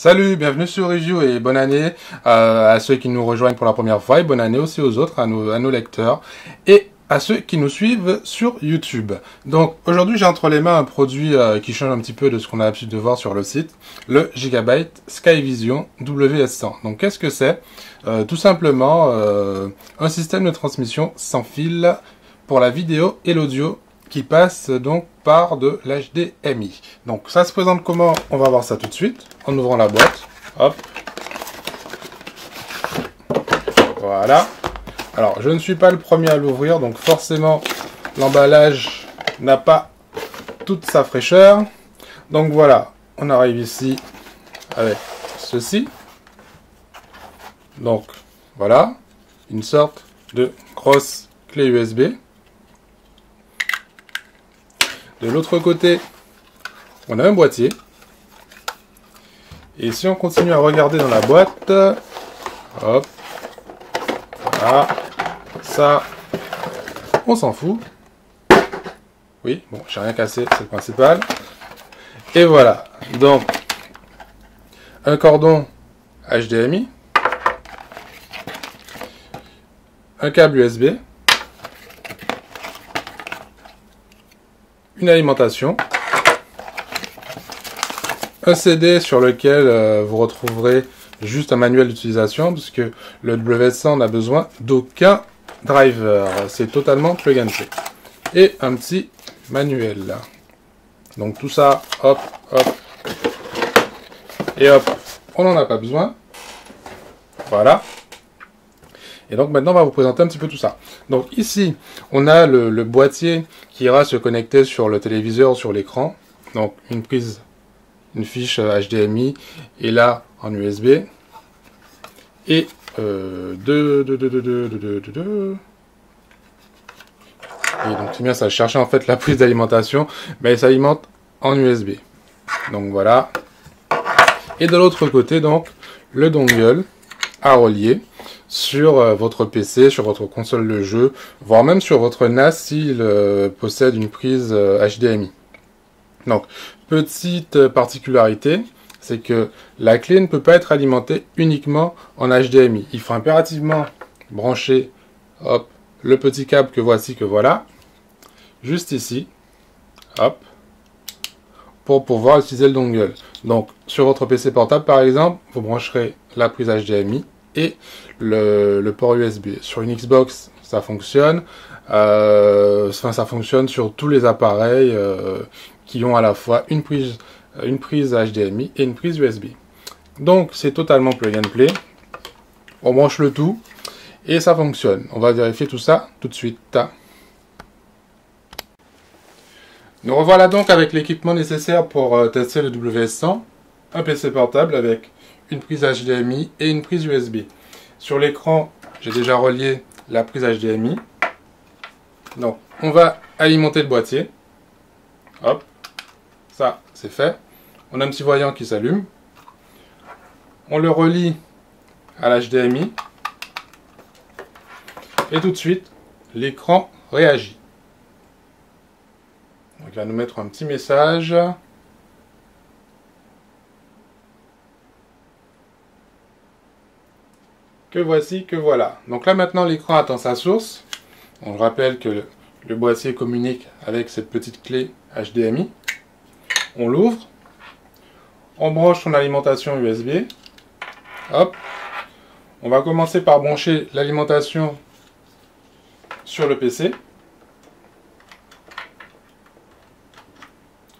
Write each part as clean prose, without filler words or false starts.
Salut, bienvenue sur Review et bonne année à ceux qui nous rejoignent pour la première fois et bonne année aussi aux autres, à nos lecteurs et à ceux qui nous suivent sur YouTube. Donc aujourd'hui j'ai entre les mains un produit qui change un petit peu de ce qu'on a l'habitude de voir sur le site, le Gigabyte Skyvision WS100. Donc qu'est-ce que c'est? Tout simplement un système de transmission sans fil pour la vidéo et l'audio qui passe donc par de l'HDMI. Donc ça se présente comment? On va voir ça tout de suite en ouvrant la boîte. Hop. Voilà. Alors je ne suis pas le premier à l'ouvrir, donc forcément l'emballage n'a pas toute sa fraîcheur. Donc voilà, on arrive ici avec ceci. Donc voilà, une sorte de grosse clé USB. De l'autre côté, on a un boîtier. Et si on continue à regarder dans la boîte, hop, voilà, ça, on s'en fout. Oui, bon, j'ai rien cassé, c'est le principal. Et voilà, donc, un cordon HDMI, un câble USB, une alimentation, un CD sur lequel vous retrouverez juste un manuel d'utilisation, puisque le WS100 n'a besoin d'aucun driver, c'est totalement plug and play. Et un petit manuel là. Donc tout ça, hop, hop, et hop, on n'en a pas besoin. Voilà. Et donc maintenant, on va vous présenter un petit peu tout ça. Donc ici, on a le boîtier qui ira se connecter sur le téléviseur, sur l'écran. Donc une prise, une fiche HDMI, et là en USB. Et et donc c'est bien, ça cherchait en fait la prise d'alimentation, mais ça alimente en USB. Donc voilà. Et de l'autre côté, donc, le dongle à relier sur votre PC, sur votre console de jeu, voire même sur votre NAS s'il possède une prise HDMI. Donc, petite particularité, c'est que la clé ne peut pas être alimentée uniquement en HDMI. Il faut impérativement brancher, hop, le petit câble que voici, que voilà, juste ici, hop, pour pouvoir utiliser le dongle. Donc, sur votre PC portable, par exemple, vous brancherez la prise HDMI et le port USB. Sur une Xbox, ça fonctionne. Ça fonctionne sur tous les appareils qui ont à la fois une prise HDMI et une prise USB. Donc, c'est totalement plug and play. On branche le tout et ça fonctionne. On va vérifier tout ça tout de suite. Nous revoilà donc avec l'équipement nécessaire pour tester le WS100. Un PC portable avec une prise HDMI et une prise USB. Sur l'écran, j'ai déjà relié la prise HDMI. Donc, on va alimenter le boîtier. Hop, ça, c'est fait. On a un petit voyant qui s'allume. On le relie à l'HDMI. Et tout de suite, l'écran réagit. Donc, il va nous mettre un petit message. Que voici, que voilà. Donc là maintenant l'écran attend sa source. On rappelle que le boîtier communique avec cette petite clé HDMI. On l'ouvre. On branche son alimentation USB. Hop. On va commencer par brancher l'alimentation sur le PC.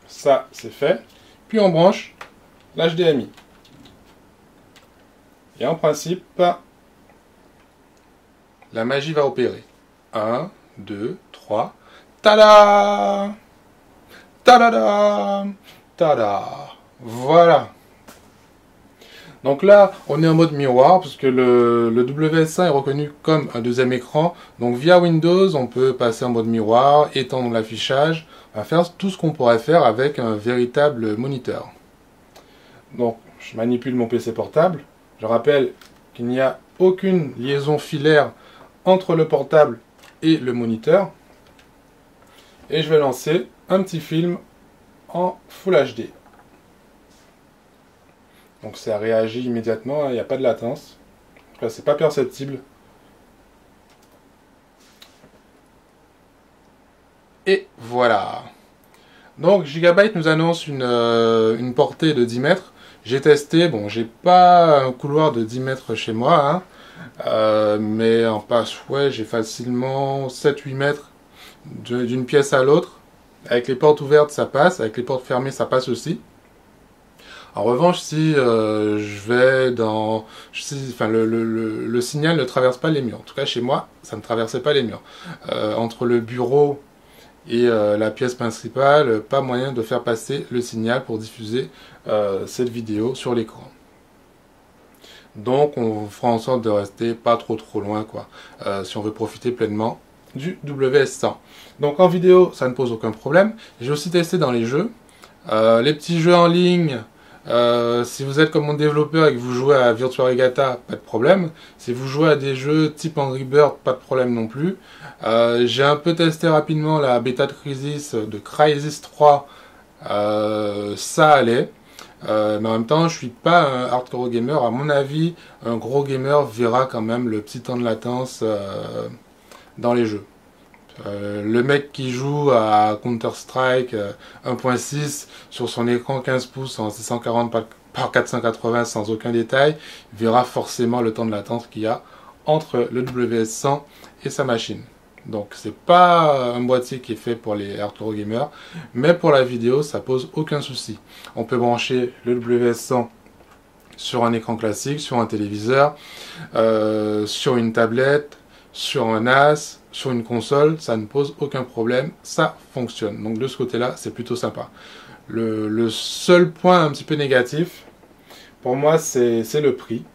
Ça c'est fait. Puis on branche l'HDMI. Et en principe, la magie va opérer. 1, 2, 3. Tada! Tada! Tada! Voilà. Donc là, on est en mode miroir, puisque le WS1 est reconnu comme un deuxième écran. Donc via Windows, on peut passer en mode miroir, étendre l'affichage, on va faire tout ce qu'on pourrait faire avec un véritable moniteur. Donc, je manipule mon PC portable. Je rappelle qu'il n'y a aucune liaison filaire entre le portable et le moniteur. Et je vais lancer un petit film en Full HD. Donc ça réagit immédiatement, il n'y a pas de latence. Enfin, c'est pas perceptible. Et voilà. Donc Gigabyte nous annonce une portée de 10 mètres. J'ai testé, bon, j'ai pas un couloir de 10 mètres chez moi, hein, mais en passe, ouais, j'ai facilement 7-8 mètres d'une pièce à l'autre. Avec les portes ouvertes, ça passe. Avec les portes fermées, ça passe aussi. En revanche, si je vais dans... enfin, le signal ne traverse pas les murs. En tout cas, chez moi, ça ne traversait pas les murs. Entre le bureau et la pièce principale, pas moyen de faire passer le signal pour diffuser cette vidéo sur l'écran. Donc on fera en sorte de rester pas trop loin, quoi, si on veut profiter pleinement du WS100. Donc en vidéo, ça ne pose aucun problème. J'ai aussi testé dans les jeux. Les petits jeux en ligne, si vous êtes comme mon développeur et que vous jouez à Virtua Regatta, pas de problème. Si vous jouez à des jeux type Angry Bird, pas de problème non plus. J'ai un peu testé rapidement la bêta de Crysis 3, ça allait. Mais en même temps, je suis pas un hardcore gamer. À mon avis, un gros gamer verra quand même le petit temps de latence dans les jeux. Le mec qui joue à Counter-Strike 1.6 sur son écran 15 pouces en 640 par 480 sans aucun détail, verra forcément le temps de latence qu'il y a entre le WS100 et sa machine. Donc c'est pas un boîtier qui est fait pour les hardcore gamers, mais pour la vidéo ça pose aucun souci. On peut brancher le WS100 sur un écran classique, sur un téléviseur, sur une tablette, sur un NAS, sur une console, ça ne pose aucun problème, ça fonctionne. Donc de ce côté-là, c'est plutôt sympa. Le seul point un petit peu négatif, pour moi, c'est le prix.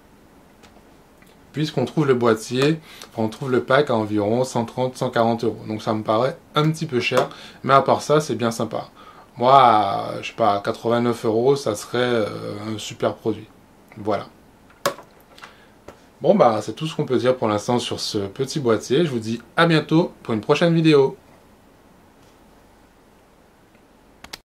Puisqu'on trouve le boîtier, on trouve le pack à environ 130-140 euros. Donc ça me paraît un petit peu cher, mais à part ça, c'est bien sympa. Moi, je sais pas, à 89 euros, ça serait un super produit. Voilà. Bon bah c'est tout ce qu'on peut dire pour l'instant sur ce petit boîtier. Je vous dis à bientôt pour une prochaine vidéo.